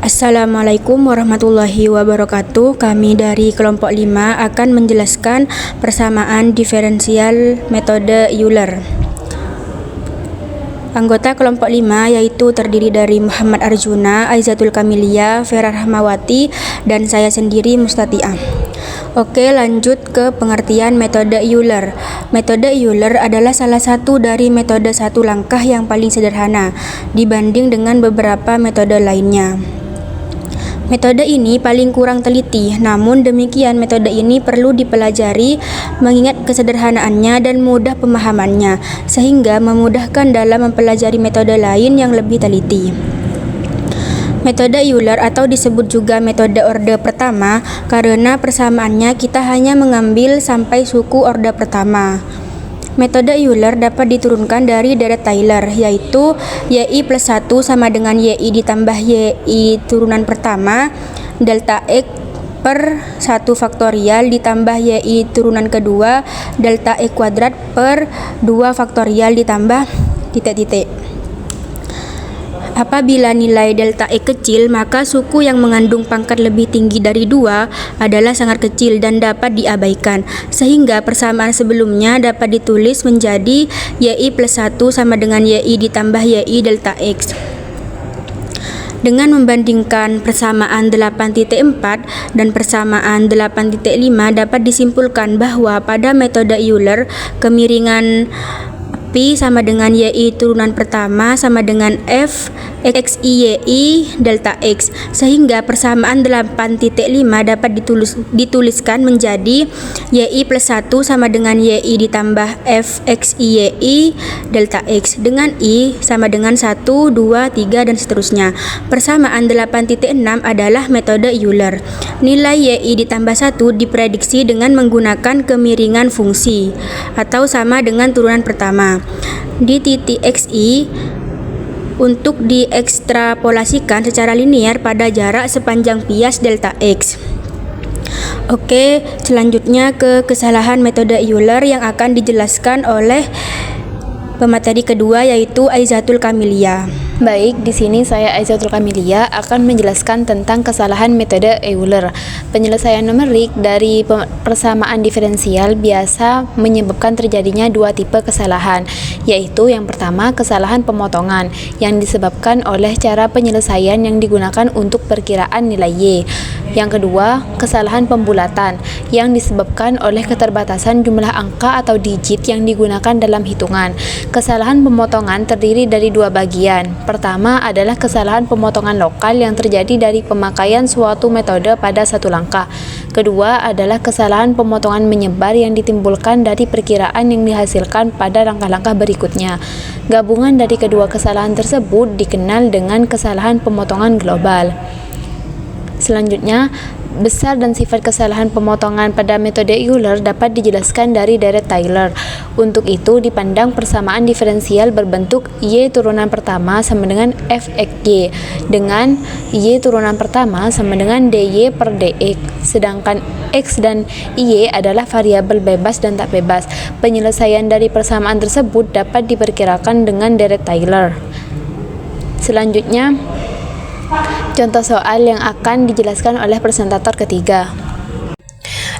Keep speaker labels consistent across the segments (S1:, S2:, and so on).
S1: Assalamualaikum warahmatullahi wabarakatuh. Kami dari kelompok 5 akan menjelaskan persamaan diferensial metode Euler. Anggota kelompok 5 yaitu terdiri dari Muhammad Arjuna, Aizatul Kamilia, Vera Rahmawati, dan saya sendiri Mustatiah. Oke, lanjut ke pengertian metode Euler. Metode Euler adalah salah satu dari metode satu langkah yang paling sederhana dibanding dengan beberapa metode lainnya. Metode ini paling kurang teliti, namun demikian metode ini perlu dipelajari mengingat kesederhanaannya dan mudah pemahamannya, sehingga memudahkan dalam mempelajari metode lain yang lebih teliti. Metode Euler atau disebut juga metode orde pertama karena persamaannya kita hanya mengambil sampai suku orde pertama. Metode Euler dapat diturunkan dari deret Taylor, yaitu YI plus 1 sama dengan YI ditambah YI turunan pertama delta X per 1 faktorial ditambah YI turunan kedua delta X kuadrat per 2 faktorial ditambah titik-titik. Apabila nilai delta X kecil, maka suku yang mengandung pangkat lebih tinggi dari 2 adalah sangat kecil dan dapat diabaikan, sehingga persamaan sebelumnya dapat ditulis menjadi YI plus 1 sama dengan YI ditambah YI delta X. Dengan membandingkan persamaan 8.4 dan persamaan 8.5 dapat disimpulkan bahwa pada metode Euler kemiringan Pi sama dengan YI turunan pertama sama dengan F XI delta X, sehingga persamaan 8.5 dapat dituliskan menjadi YI plus 1 sama dengan YI ditambah F XI delta X dengan I sama dengan 1, 2, 3 dan seterusnya. Persamaan 8.6 adalah metode Euler. Nilai YI ditambah 1 diprediksi dengan menggunakan kemiringan fungsi atau sama dengan turunan pertama di titik XI untuk diekstrapolasikan secara linear pada jarak sepanjang bias delta X. Oke, selanjutnya ke kesalahan metode Euler yang akan dijelaskan oleh pemateri kedua yaitu Aizatul Kamilia.
S2: Baik, di sini saya Aizatul Kamilia akan menjelaskan tentang kesalahan metode Euler. Penyelesaian numerik dari persamaan diferensial biasa menyebabkan terjadinya dua tipe kesalahan, yaitu yang pertama kesalahan pemotongan yang disebabkan oleh cara penyelesaian yang digunakan untuk perkiraan nilai Y. Yang kedua, kesalahan pembulatan yang disebabkan oleh keterbatasan jumlah angka atau digit yang digunakan dalam hitungan. Kesalahan pemotongan terdiri dari dua bagian. Pertama adalah kesalahan pemotongan lokal yang terjadi dari pemakaian suatu metode pada satu langkah. Kedua adalah kesalahan pemotongan menyebar yang ditimbulkan dari perkiraan yang dihasilkan pada langkah-langkah berikutnya. Gabungan dari kedua kesalahan tersebut dikenal dengan kesalahan pemotongan global. Selanjutnya, besar dan sifat kesalahan pemotongan pada metode Euler dapat dijelaskan dari deret Taylor. Untuk itu, dipandang persamaan diferensial berbentuk Y turunan pertama sama dengan Fxy dengan Y turunan pertama sama dengan dy per dx, sedangkan X dan Y adalah variabel bebas dan tak bebas. Penyelesaian dari persamaan tersebut dapat diperkirakan dengan deret Taylor. Selanjutnya, contoh soal yang akan dijelaskan oleh presentator ketiga.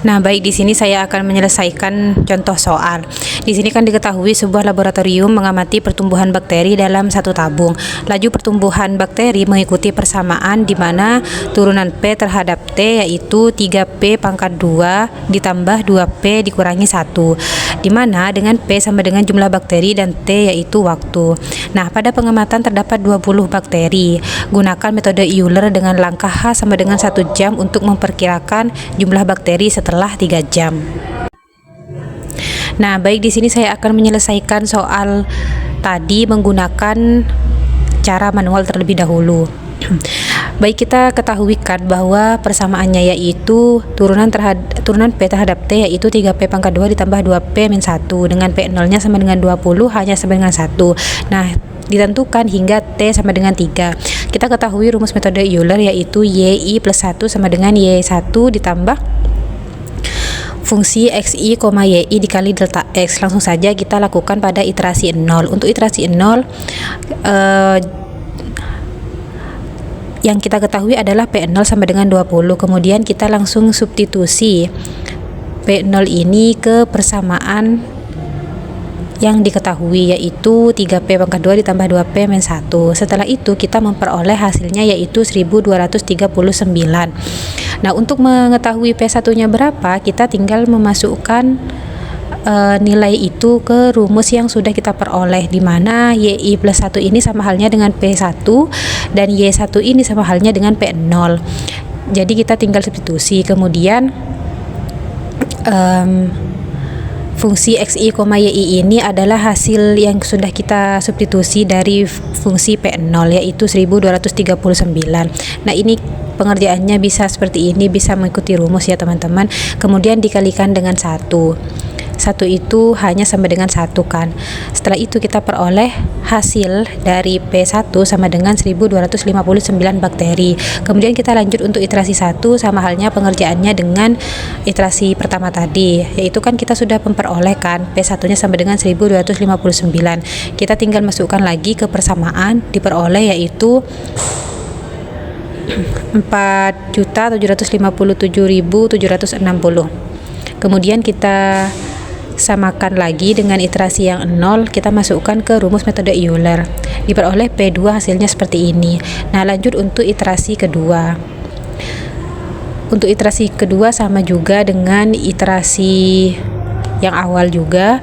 S3: Nah, baik, di sini saya akan menyelesaikan contoh soal. Di sini kan diketahui sebuah laboratorium mengamati pertumbuhan bakteri dalam satu tabung. Laju pertumbuhan bakteri mengikuti persamaan di mana turunan P terhadap T yaitu 3P pangkat 2 ditambah 2P dikurangi 1, di mana dengan P sama dengan jumlah bakteri dan T yaitu waktu. Nah, pada pengamatan terdapat 20 bakteri. Gunakan metode Euler dengan langkah H sama dengan 1 jam untuk memperkirakan jumlah bakteri setelah 3 jam. Nah, baik, di sini saya akan menyelesaikan soal tadi menggunakan cara manual terlebih dahulu. Baik, kita ketahui kan bahwa persamaannya yaitu turunan P terhadap T yaitu 3P pangkat 2 ditambah 2P min 1 dengan P0 nya sama dengan 20 hanya sama dengan 1. Nah, ditentukan hingga T sama dengan 3. Kita ketahui rumus metode Euler yaitu YI plus 1 sama dengan Y1 ditambah fungsi XI, YI dikali delta X. Langsung saja kita lakukan pada iterasi 0. Untuk iterasi 0 yang kita ketahui adalah P0 sama dengan 20. Kemudian kita langsung substitusi P0 ini ke persamaan yang diketahui, yaitu 3P pangkat 2 ditambah 2P min 1. Setelah itu kita memperoleh hasilnya yaitu 1239. Nah, untuk mengetahui P1-nya berapa, kita tinggal memasukkan nilai itu ke rumus yang sudah kita peroleh, di mana YI plus 1 ini sama halnya dengan P1 dan Y1 ini sama halnya dengan P0. Jadi kita tinggal substitusi, kemudian fungsi XI, YI ini adalah hasil yang sudah kita substitusi dari fungsi P0 yaitu 1239. Nah, ini pengerjaannya bisa seperti ini, bisa mengikuti rumus ya teman-teman. Kemudian dikalikan dengan 1. 1 itu hanya sama dengan 1 kan. Setelah itu kita peroleh hasil dari P1 sama dengan 1259 bakteri. Kemudian kita lanjut untuk iterasi 1, sama halnya pengerjaannya dengan iterasi pertama tadi, yaitu kan kita sudah memperolehkan P1-nya sama dengan 1259. Kita tinggal masukkan lagi ke persamaan, diperoleh yaitu 4.757.760. Kemudian kita samakan lagi dengan iterasi yang 0, kita masukkan ke rumus metode Euler, diperoleh P2 hasilnya seperti ini. Nah, lanjut untuk iterasi kedua. Untuk iterasi kedua sama juga dengan iterasi yang awal juga,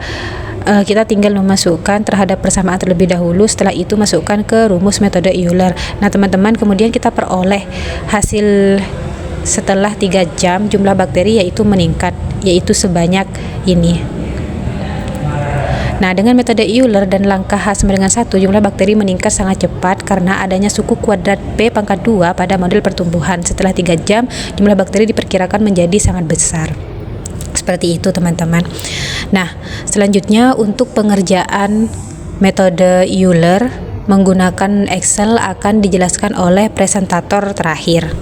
S3: kita tinggal memasukkan terhadap persamaan terlebih dahulu, setelah itu masukkan ke rumus metode Euler. Nah teman-teman, kemudian kita peroleh hasil setelah 3 jam jumlah bakteri yaitu meningkat, yaitu sebanyak ini. Nah, dengan metode Euler dan langkah H sama dengan 1, jumlah bakteri meningkat sangat cepat karena adanya suku kuadrat P pangkat 2 pada model pertumbuhan. Setelah 3 jam, jumlah bakteri diperkirakan menjadi sangat besar. Seperti itu teman-teman. Nah, selanjutnya untuk pengerjaan metode Euler menggunakan Excel akan dijelaskan oleh presentator terakhir.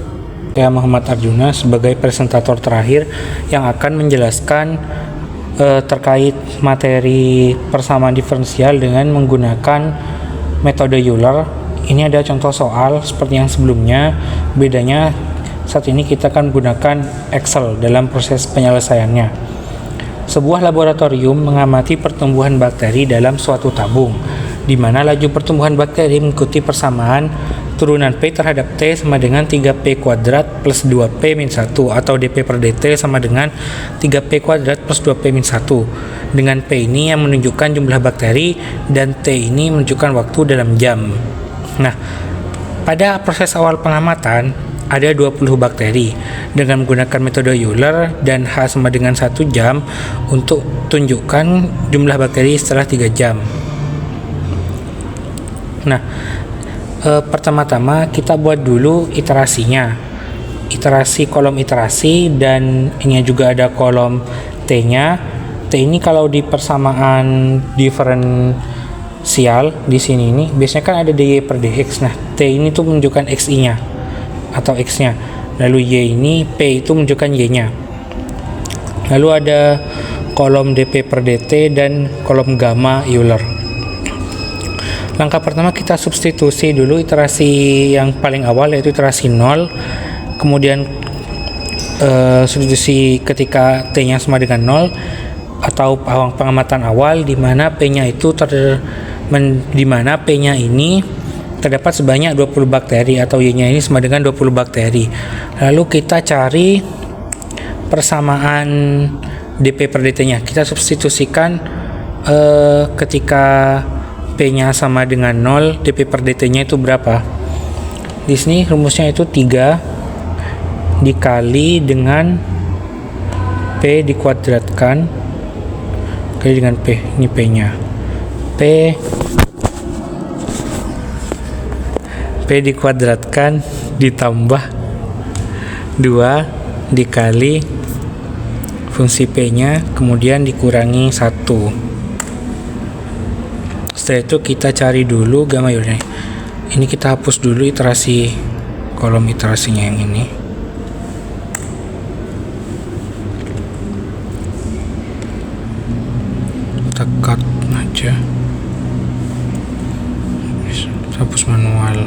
S4: Saya Muhammad Arjuna sebagai presentator terakhir yang akan menjelaskan terkait materi persamaan diferensial dengan menggunakan metode Euler. Ini ada contoh soal seperti yang sebelumnya, bedanya saat ini kita akan menggunakan Excel dalam proses penyelesaiannya. Sebuah laboratorium mengamati pertumbuhan bakteri dalam suatu tabung, di mana laju pertumbuhan bakteri mengikuti persamaan turunan P terhadap T sama dengan 3P kuadrat plus 2P min 1, atau dP per dt sama dengan 3P kuadrat plus 2P min 1, dengan P ini yang menunjukkan jumlah bakteri dan T ini menunjukkan waktu dalam jam. Nah, pada proses awal pengamatan ada 20 bakteri. Dengan menggunakan metode Euler dan H sama dengan 1 jam untuk tunjukkan jumlah bakteri setelah 3 jam. Nah, pertama-tama kita buat dulu iterasinya, iterasi kolom iterasi, dan ini juga ada kolom T-nya. T ini kalau di persamaan diferensial di sini ini biasanya kan ada dy per dx. Nah, T ini tuh menunjukkan xi-nya atau x-nya. Lalu y ini P itu menunjukkan y-nya. Lalu ada kolom dp per dt dan kolom gamma Euler. Langkah pertama kita substitusi dulu iterasi yang paling awal yaitu iterasi 0. Kemudian substitusi ketika T-nya sama dengan 0 atau pengamatan awal, di mana P-nya itu di mana P-nya ini terdapat sebanyak 20 bakteri atau Y-nya ini sama dengan 20 bakteri. Lalu kita cari persamaan dP per dt-nya. Kita substitusikan ketika P-nya sama dengan 0, dP per dt-nya itu berapa? Di sini rumusnya itu 3 dikali dengan P dikuadratkan kali dengan P. Ini P-nya. P dikuadratkan ditambah 2 dikali fungsi P-nya, kemudian dikurangi 1. Setelah itu kita cari dulu gamma Euler. Ini kita hapus dulu iterasi kolom iterasinya yang ini. Kita cut aja. Hapus manual.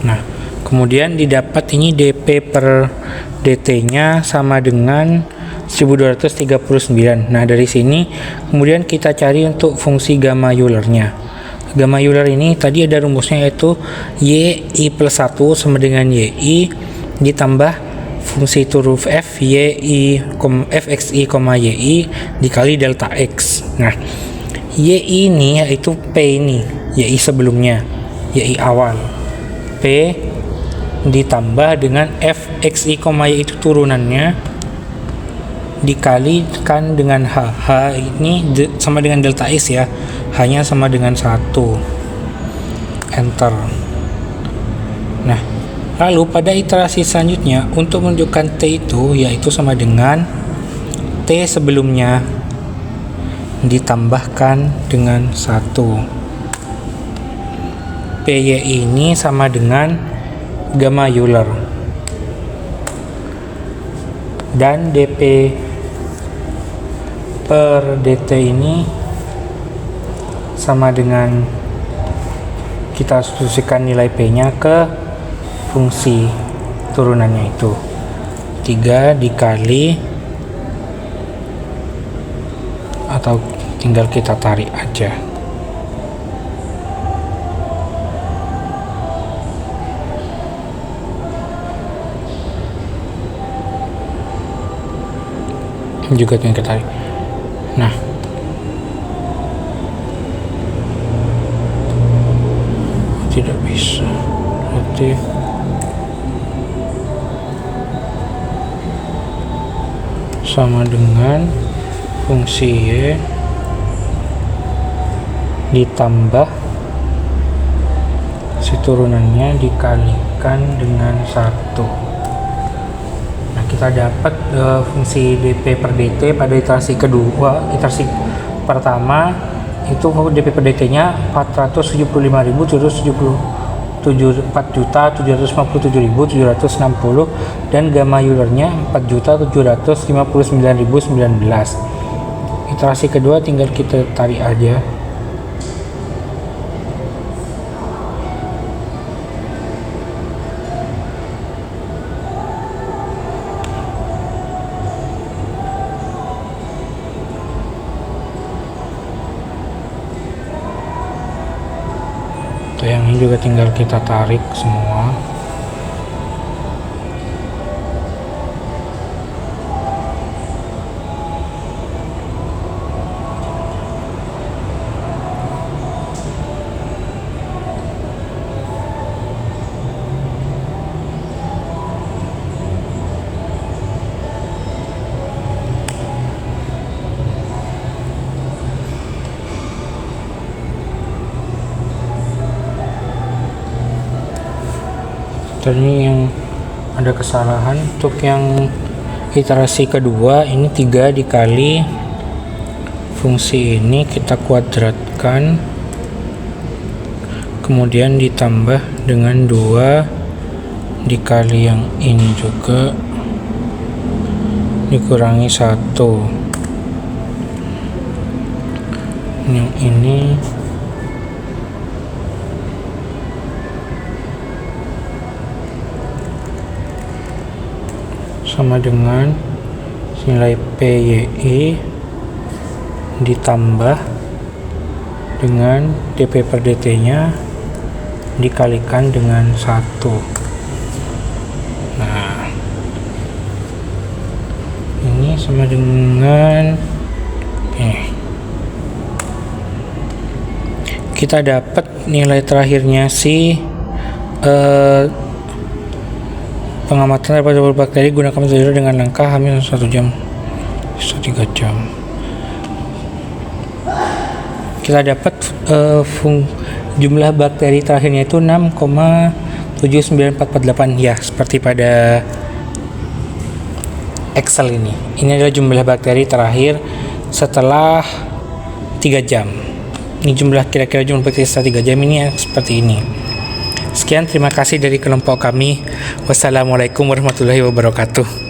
S4: Nah, kemudian didapat ini dP per dt-nya sama dengan 1239. Nah, dari sini kemudian kita cari untuk fungsi gamma Euler-nya. Gamma Euler ini tadi ada rumusnya, yaitu y/i plus 1 sama dengan y/i ditambah fungsi huruf f fxi, y/i dikali delta x. Nah, y/i ini yaitu p ini, y/i sebelumnya, y/i awal. P ditambah dengan fxi, y itu turunannya dikalikan dengan h ini sama dengan delta x ya, hanya sama dengan 1. Enter. Nah, lalu pada iterasi selanjutnya untuk menunjukkan t itu yaitu sama dengan t sebelumnya ditambahkan dengan 1. Py ini sama dengan gamma Euler dan dp per dt ini sama dengan, kita substitusikan nilai p nya ke fungsi turunannya itu 3 dikali, atau tinggal kita tarik aja, juga tinggal kita tarik. Nah, tidak bisa, berarti sama dengan fungsi y ditambah si turunannya dikalikan dengan 1. Nah, kita dapat fungsi dp per dt pada iterasi kedua. Iterasi pertama itu dp per dt nya 475.757.760 dan gamma Euler nya 4.759.019. Iterasi kedua tinggal kita tarik aja. Yang ini juga tinggal kita tarik semua. Tadi yang ada kesalahan untuk yang iterasi kedua ini 3 dikali fungsi ini kita kuadratkan, kemudian ditambah dengan 2 dikali yang ini juga dikurangi 1. Yang ini sama dengan nilai PYI ditambah dengan dP per dt nya dikalikan dengan 1. Nah, ini sama dengan kita dapat nilai terakhirnya si pengamatan daripada bakteri gunakan metode dengan langkah hamil 1 jam, 3 jam. Kita dapat jumlah bakteri terakhirnya itu 6,79448 ya, seperti pada Excel ini. Ini adalah jumlah bakteri terakhir setelah 3 jam. Ini jumlah kira-kira jumlah bakteri setelah 3 jam ini ya, seperti ini. Sekian, terima kasih dari kelompok kami. Wassalamualaikum warahmatullahi wabarakatuh.